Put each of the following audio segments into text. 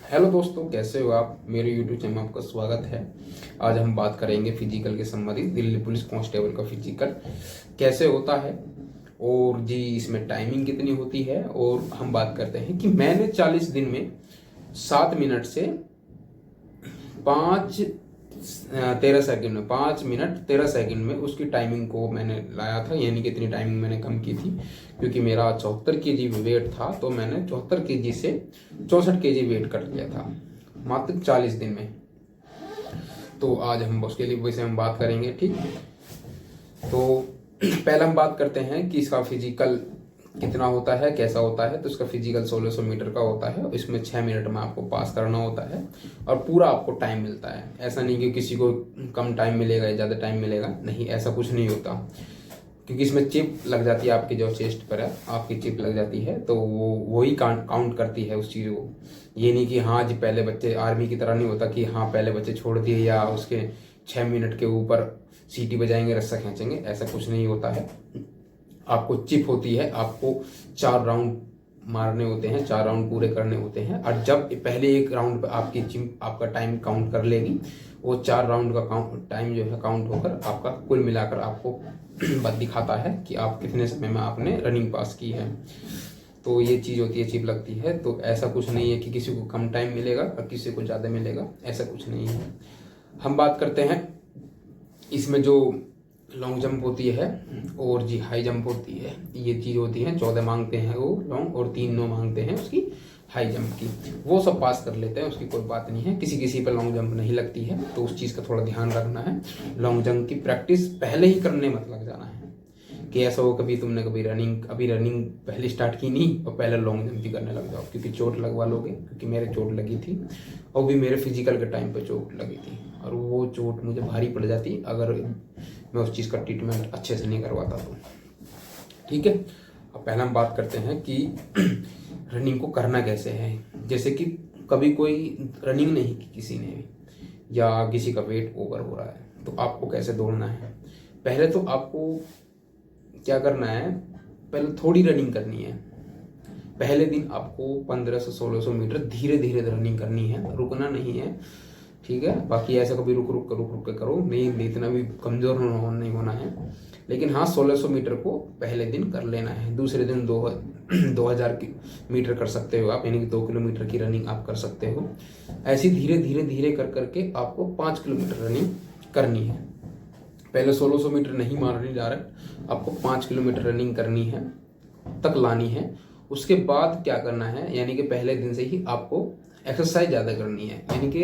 Hello दोस्तों, कैसे हो आप। मेरे यूट्यूब चैनल में आपका स्वागत है। आज हम बात करेंगे फिजिकल के संबंधित। दिल्ली पुलिस कांस्टेबल का फिजिकल कैसे होता है और जी इसमें टाइमिंग कितनी होती है। और हम बात करते हैं कि मैंने 40 दिन में 7 मिनट से 5 13 सेकंड में 5 मिनट 13 सेकंड में उसकी टाइमिंग को मैंने लाया था, यानी कि इतनी टाइमिंग मैंने कम की थी क्योंकि मेरा 74 kg वेट था। तो मैंने 74 kg से 64 kg वेट कर लिया था मात्र 40 दिन में। तो आज हम उसके लिए वैसे हम बात करेंगे, ठीक। तो पहले हम बात करते हैं कि इसका फिजिकल कितना होता है, कैसा होता है। तो इसका फिजिकल 1600 मीटर का होता है। इसमें 6 मिनट में आपको पास करना होता है और पूरा आपको टाइम मिलता है। ऐसा नहीं कि किसी को कम टाइम मिलेगा या ज़्यादा टाइम मिलेगा, नहीं, ऐसा कुछ नहीं होता। क्योंकि इसमें चिप लग जाती है, आपकी जो चेस्ट पर है आपकी चिप लग जाती है, तो वो ही काउंट करती है उस चीज़ को। ये नहीं कि हाँ जी पहले बच्चे आर्मी की तरह नहीं होता कि हाँ पहले बच्चे छोड़ दिए या उसके 6 मिनट के ऊपर सीटी बजाएंगे, रस्सा खींचेंगे, ऐसा कुछ नहीं होता है। आपको चिप होती है, आपको 4 राउंड मारने होते हैं, 4 राउंड पूरे करने होते हैं। और जब पहले एक राउंड पे आपकी चिप आपका टाइम काउंट कर लेगी, वो 4 राउंड का टाइम जो है काउंट होकर आपका कुल मिलाकर आपको दिखाता है कि आप कितने समय में आपने रनिंग पास की है। तो ये चीज़ होती है, चिप लगती है। तो ऐसा कुछ नहीं है कि किसी को कम टाइम मिलेगा और किसी को ज़्यादा मिलेगा, ऐसा कुछ नहीं है। हम बात करते हैं इसमें जो लॉन्ग जंप होती है और जी हाई जंप होती है। ये चीज़ होती है, 14 मांगते हैं वो लॉन्ग और 3 9 मांगते हैं उसकी हाई जंप की। वो सब पास कर लेते हैं, उसकी कोई बात नहीं है। किसी किसी पर लॉन्ग जंप नहीं लगती है, तो उस चीज़ का थोड़ा ध्यान रखना है। लॉन्ग जंप की प्रैक्टिस पहले ही करने मत लग जाना है कि ऐसा हो कभी तुमने कभी रनिंग पहले स्टार्ट की नहीं और पहले लॉन्ग जंप ही करने लग जाओ, क्योंकि चोट लगवा लोगे। क्योंकि मेरे चोट लगी थी और भी मेरे फिजिकल के टाइम पे चोट लगी थी, और वो चोट मुझे भारी पड़ जाती अगर मैं उस चीज़ का ट्रीटमेंट अच्छे से नहीं करवाता तो, ठीक है। अब पहले हम बात करते हैं कि रनिंग को करना कैसे है। जैसे कि कभी कोई रनिंग नहीं की किसी ने भी, या किसी का वेट ओवर हो रहा है, तो आपको कैसे दौड़ना है। पहले तो आपको क्या करना है, पहले थोड़ी रनिंग करनी है। पहले दिन आपको 1500 से 1600 मीटर धीरे धीरे रनिंग करनी है, रुकना नहीं है, ठीक है। बाकी ऐसा कभी रुक रुक के करो नहीं, इतना भी कमज़ोर नहीं होना है। लेकिन हाँ, 1600 मीटर को पहले दिन कर लेना है। दूसरे दिन 2000 मीटर कर सकते हो आप, यानी कि 2 किलोमीटर की रनिंग आप कर सकते हो। ऐसी धीरे धीरे धीरे कर करके आपको 5 किलोमीटर रनिंग करनी है। पहले 1600 मीटर नहीं मारने जा रहे, आपको 5 किलोमीटर रनिंग करनी है, तक लानी है। उसके बाद क्या करना है, यानी कि पहले दिन से ही आपको एक्सरसाइज ज़्यादा करनी है। यानी कि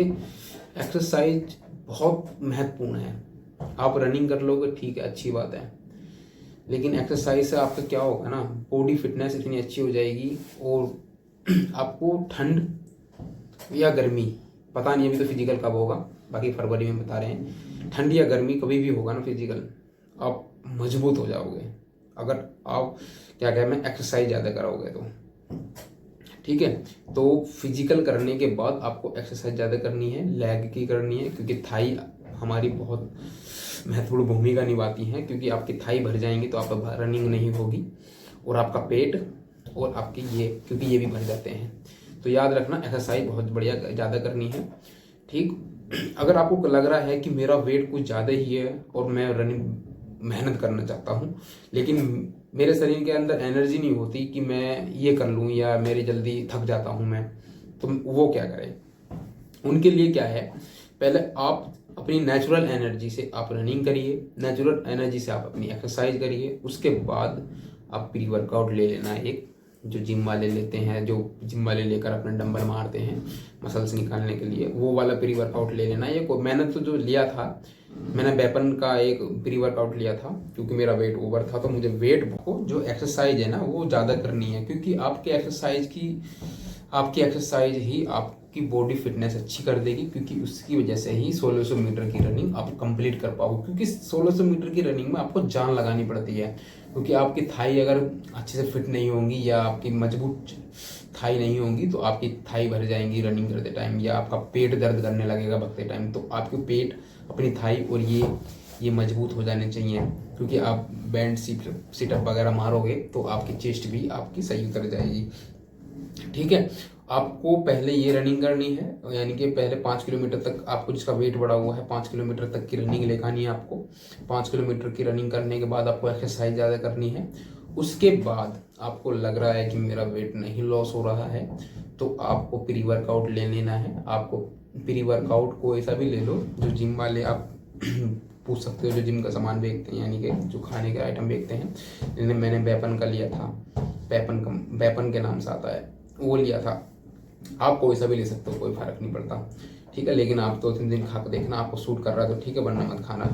एक्सरसाइज बहुत महत्वपूर्ण है। आप रनिंग कर लोगे, ठीक है, अच्छी बात है, लेकिन एक्सरसाइज से आपका क्या होगा ना, बॉडी फिटनेस इतनी अच्छी हो जाएगी। और आपको ठंड या गर्मी, पता नहीं अभी तो फिजिकल कब होगा, बाकी फरवरी में बता रहे हैं, ठंड या गर्मी कभी भी होगा ना फिजिकल, आप मजबूत हो जाओगे अगर आप क्या कहें मैं एक्सरसाइज ज़्यादा कराओगे तो, ठीक है। तो फिजिकल करने के बाद आपको एक्सरसाइज ज़्यादा करनी है, लेग की करनी है, क्योंकि थाई हमारी बहुत महत्वपूर्ण भूमिका निभाती हैं। क्योंकि आपकी थाई भर जाएंगी तो आप रनिंग नहीं होगी, और आपका पेट और आपकी ये, क्योंकि ये भी भर जाते हैं। तो याद रखना, एक्सरसाइज बहुत बढ़िया ज़्यादा करनी है, ठीक। अगर आपको लग रहा है कि मेरा वेट कुछ ज़्यादा ही है और मैं रनिंग मेहनत करना चाहता हूँ, लेकिन मेरे शरीर के अंदर एनर्जी नहीं होती कि मैं ये कर लूँ, या मेरी जल्दी थक जाता हूँ मैं, तो वो क्या करें। उनके लिए क्या है, पहले आप अपनी नेचुरल एनर्जी से आप रनिंग करिए, नेचुरल एनर्जी से आप अपनी एक्सरसाइज करिए। उसके बाद आप प्री वर्कआउट ले लेना, एक जो जिम वाले लेते हैं, जो जिम वाले लेकर अपने डंबल मारते हैं मसल्स निकालने के लिए, वो वाला प्री वर्कआउट ले लेना। ये मैंने तो जो लिया था, मैंने वेपन का एक प्री वर्कआउट लिया था, क्योंकि मेरा वेट ओवर था। तो मुझे वेट को जो एक्सरसाइज है ना वो ज़्यादा करनी है, क्योंकि आपकी एक्सरसाइज ही आपकी बॉडी फिटनेस अच्छी कर देगी। क्योंकि उसकी वजह से ही 1600 मीटर की रनिंग आप कंप्लीट कर पाओगे। क्योंकि 1600 मीटर की रनिंग में आपको जान लगानी पड़ती है, क्योंकि आपकी थाई अगर अच्छे से फिट नहीं होंगी या आपकी मजबूत थाई नहीं होंगी तो आपकी थाई भर जाएंगी रनिंग करते टाइम, या आपका पेट दर्द करने लगेगा भगते टाइम। तो आपके पेट, अपनी थाई और ये मजबूत हो जाने चाहिए। क्योंकि आप बैंड सिटअप वगैरह मारोगे तो आपकी चेस्ट भी आपकी सही उतर जाएगी, ठीक है। आपको पहले ये रनिंग करनी है, यानी कि पहले 5 किलोमीटर तक आपको, जिसका वेट बढ़ा हुआ है 5 किलोमीटर तक की रनिंग लेकर आपको। 5 किलोमीटर की रनिंग करने के बाद आपको एक्सरसाइज ज़्यादा करनी है। उसके बाद आपको लग रहा है कि मेरा वेट नहीं लॉस हो रहा है, तो आपको प्री वर्कआउट ले लेना है। आपको प्री वर्कआउट को ऐसा भी ले लो जो जिम वाले आप पूछ सकते हो, जो जिम का सामान बेचते हैं, यानी कि जो खाने के आइटम बेचते हैं। जिन्हें मैंने वेपन का लिया था, वेपन के नाम से आता है, वो लिया था। आप कोई सा भी ले सकते हो, कोई फर्क नहीं पड़ता, ठीक है। लेकिन आप 2-3 दिन खा के देखना, आपको सूट कर रहा है तो ठीक है, वरना मत खाना,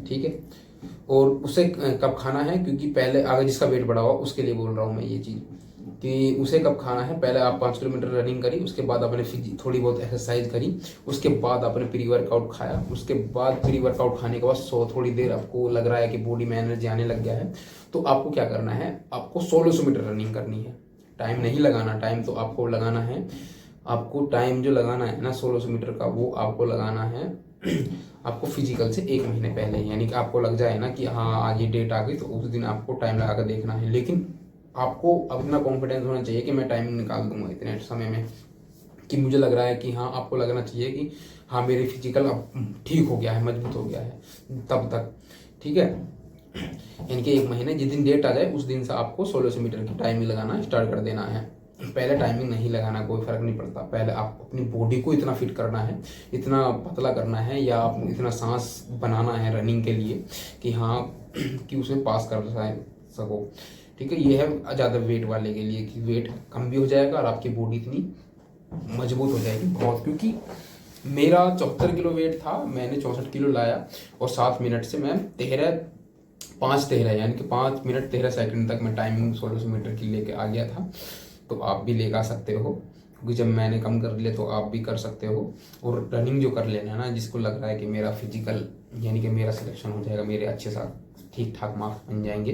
ठीक है। और उसे कब खाना है, क्योंकि पहले अगर जिसका वेट बढ़ा हुआ उसके लिए बोल रहा हूँ मैं ये चीज़, कि उसे कब खाना है। पहले आप 5 किलोमीटर रनिंग करी, उसके बाद आपने थोड़ी बहुत एक्सरसाइज करी, उसके बाद आपने प्री वर्कआउट खाया। उसके बाद प्री वर्कआउट खाने के बाद थोड़ी देर आपको लग रहा है कि बॉडी में एनर्जी आने लग गया है, तो आपको क्या करना है, आपको 1600 मीटर रनिंग करनी है। टाइम नहीं लगाना, टाइम तो आपको लगाना है, आपको टाइम जो लगाना है ना 1600 मीटर का, वो आपको लगाना है आपको फिजिकल से 1 महीने पहले, यानी कि आपको लग जाए ना कि हाँ आज ये डेट आ गई, तो उस दिन आपको टाइम लगा कर देखना है। लेकिन आपको अपना कॉन्फिडेंस होना चाहिए कि मैं टाइमिंग निकाल दूंगा इतने समय में, कि मुझे लग रहा है कि हाँ, आपको लगना चाहिए कि हाँ मेरे फिजिकल अब ठीक हो गया है, मजबूत हो गया है, तब तक, ठीक है। यानी कि 1 महीने, जिस दिन डेट आ जाए उस दिन से आपको 1600 मीटर की टाइमिंग लगाना स्टार्ट कर देना है। पहले टाइमिंग नहीं लगाना, कोई फर्क नहीं पड़ता। पहले आप अपनी बॉडी को इतना फिट करना है, इतना पतला करना है, या आप इतना सांस बनाना है रनिंग के लिए कि हाँ कि उसे पास कर सको, ठीक है। ये है ज़्यादा वेट वाले के लिए, कि वेट कम भी हो जाएगा और आपकी बॉडी इतनी मजबूत हो जाएगी बहुत। क्योंकि मेरा 74 किलो वेट था, मैंने 64 किलो लाया, और 7 मिनट से मैं 5:13 यानी कि 5 मिनट 13 सेकंड तक मैं टाइमिंग 1600 मीटर की लेके आ गया था। तो आप भी ले आ सकते हो, क्योंकि जब मैंने कम कर लिया तो आप भी कर सकते हो। और रनिंग जो कर लेना ना, जिसको लग रहा है कि मेरा फिजिकल, यानी कि मेरा सिलेक्शन हो जाएगा, मेरे अच्छे साथ ठीक ठाक मार्क्स बन जाएंगे,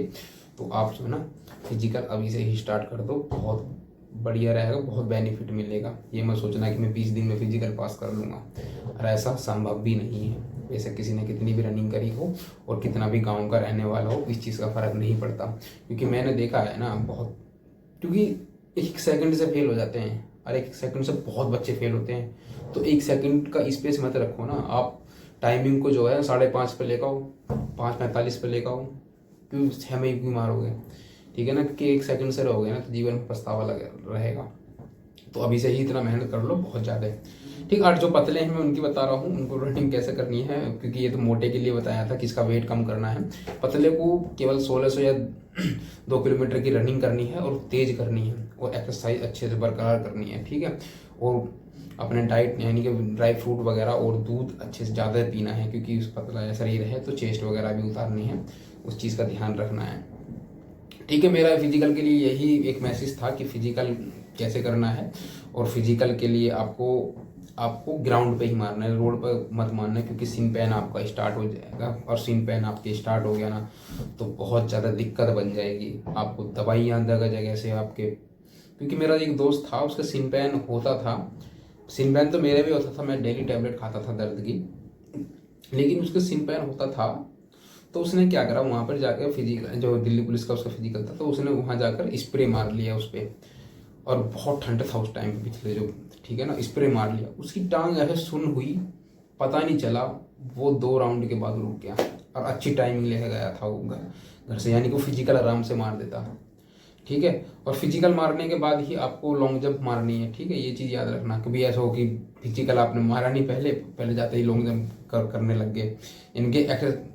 तो आप जो है ना फिजिकल अभी से ही स्टार्ट कर दो, बहुत बढ़िया रहेगा, बहुत बेनिफिट मिलेगा। ये मत सोचना कि मैं 20 दिन में फिजिकल पास कर लूँगा, और ऐसा संभव भी नहीं है। वैसे किसी ने कितनी भी रनिंग करी हो और कितना भी गांव का रहने वाला हो, इस चीज़ का फ़र्क नहीं पड़ता। क्योंकि मैंने देखा है ना बहुत, क्योंकि 1 सेकंड से फेल हो जाते हैं, और 1 सेकंड से बहुत बच्चे फेल होते हैं। तो 1 सेकंड का स्पेस मत रखो ना, आप टाइमिंग को जो है 5:30 पे लेकर आओ, 5:45 पे लेकर आओ, क्यों 6 में क्यों मारोगे, ठीक है ना। कि 1 सेकंड से रहोगे ना तो जीवन में पछतावा रहेगा। तो अभी से ही इतना मेहनत कर लो, बहुत ज़्यादा है, ठीक। और जो पतले हैं मैं उनकी बता रहा हूँ, उनको रनिंग कैसे करनी है, क्योंकि ये तो मोटे के लिए बताया था कि इसका वेट कम करना है। पतले को केवल 1600 या 2 किलोमीटर की रनिंग करनी है, और तेज करनी है, और एक्सरसाइज अच्छे से बरकरार करनी है, ठीक है। और अपने डाइट यानी कि ड्राई फ्रूट वगैरह और दूध अच्छे से ज़्यादा पीना है, क्योंकि उस पतला शरीर है तो चेस्ट वगैरह भी उतारनी है, उस चीज़ का ध्यान रखना है, ठीक है। मेरा फिजिकल के लिए यही एक मैसेज था कि फिजिकल कैसे करना है। और फिजिकल के लिए आपको ग्राउंड पे ही मारना है, रोड पर मत मारना है, क्योंकि सिन पैन आपका स्टार्ट हो जाएगा, और सिन पैन आपके स्टार्ट हो गया ना तो बहुत ज़्यादा दिक्कत बन जाएगी। आपको दवाइयाँ जगह से आपके, क्योंकि मेरा एक दोस्त था उसका सिन पैन होता था, सिन पैन तो मेरा भी होता था, मैं डेली टैबलेट खाता था दर्द की, लेकिन उसका सिन पैन होता था। तो उसने क्या करा, वहाँ पर जाकर फिजिकल, जो दिल्ली पुलिस का उसका फिजिकल था, तो उसने वहाँ जाकर स्प्रे मार लिया उस पर, और बहुत ठंड था उस टाइम पे पिछले जो, ठीक है ना, स्प्रे मार लिया, उसकी टांग ऐसे सुन हुई, पता नहीं चला, वो 2 राउंड के बाद रुक गया, और अच्छी टाइमिंग लेके गया था वो घर से, यानी कि वो फिजिकल आराम से मार देता, ठीक है। और फिजिकल मारने के बाद ही आपको लॉन्ग जंप मारनी है, ठीक है। ये चीज़ याद रखना, कभी ऐसा हो कि फिजिकल आपने मारा नहीं, पहले जाते ही लॉन्ग जंप करने लग गए। इनके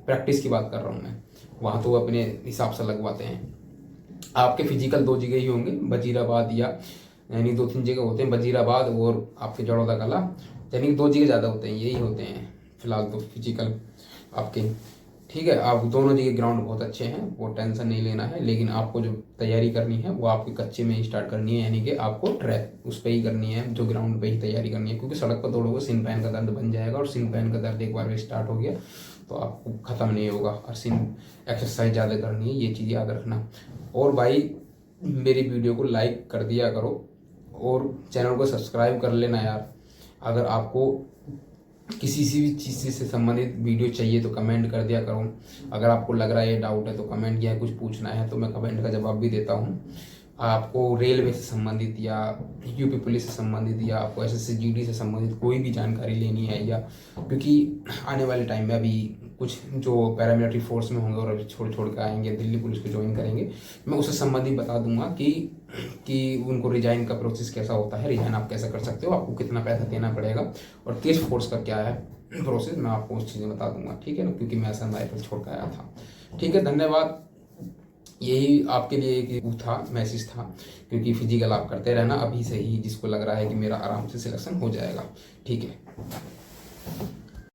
प्रैक्टिस की बात कर रहा हूँ मैं, वहाँ तो अपने हिसाब से लगवाते हैं। आपके फिजिकल 2 जगह ही होंगे, वजीराबाद यानी 2-3 जगह होते हैं, वजीराबाद और आपके जड़ौदा कला, यानी कि 2 जगह ज़्यादा होते हैं, यही होते हैं फिलहाल तो फिजिकल आपके, ठीक है। आप दोनों जगह ग्राउंड बहुत अच्छे हैं, वो टेंशन नहीं लेना है। लेकिन आपको जो तैयारी करनी है वो आपके कच्चे में ही स्टार्ट करनी है, यानी कि आपको ट्रैक उस पर ही करनी है, जो ग्राउंड पे ही तैयारी करनी है। क्योंकि सड़क पर दौड़ोगे सिन पैन का दर्द बन जाएगा, और सिन पैन का दर्द एक बार स्टार्ट हो गया तो आपको ख़त्म नहीं होगा। और एक्सरसाइज ज़्यादा करनी है, ये चीज़ याद रखना। और भाई मेरी वीडियो को लाइक कर दिया करो, और चैनल को सब्सक्राइब कर लेना यार। अगर आपको किसी भी चीज़ से संबंधित वीडियो चाहिए तो कमेंट कर दिया करो। अगर आपको लग रहा है ये डाउट है तो कमेंट किया, कुछ पूछना है तो मैं कमेंट का जवाब भी देता हूँ। आपको रेलवे से संबंधित या यूपी पुलिस से संबंधित या आपको एसएससी जीडी से संबंधित कोई भी जानकारी लेनी है, या क्योंकि आने वाले टाइम में अभी कुछ जो पैरामिलिट्री फोर्स में होंगे और अभी छोड़ के आएंगे, दिल्ली पुलिस को ज्वाइन करेंगे, मैं उससे संबंधित बता दूंगा कि उनको रिजाइन का प्रोसेस कैसा होता है, रिजाइन आप कैसे कर सकते हो, आपको कितना पैसा देना पड़ेगा और केस फोर्स का क्या है प्रोसेस, मैं आपको उस चीज़ें बता दूंगा। ठीक है ना, क्योंकि मैं असम राइफल छोड़ के आया था। ठीक है, धन्यवाद। यही आपके लिए एक वो था, मैसेज था, क्योंकि फिजिकल आप करते रहना अभी से ही, जिसको लग रहा है कि मेरा आराम से सिलेक्शन हो जाएगा। ठीक है।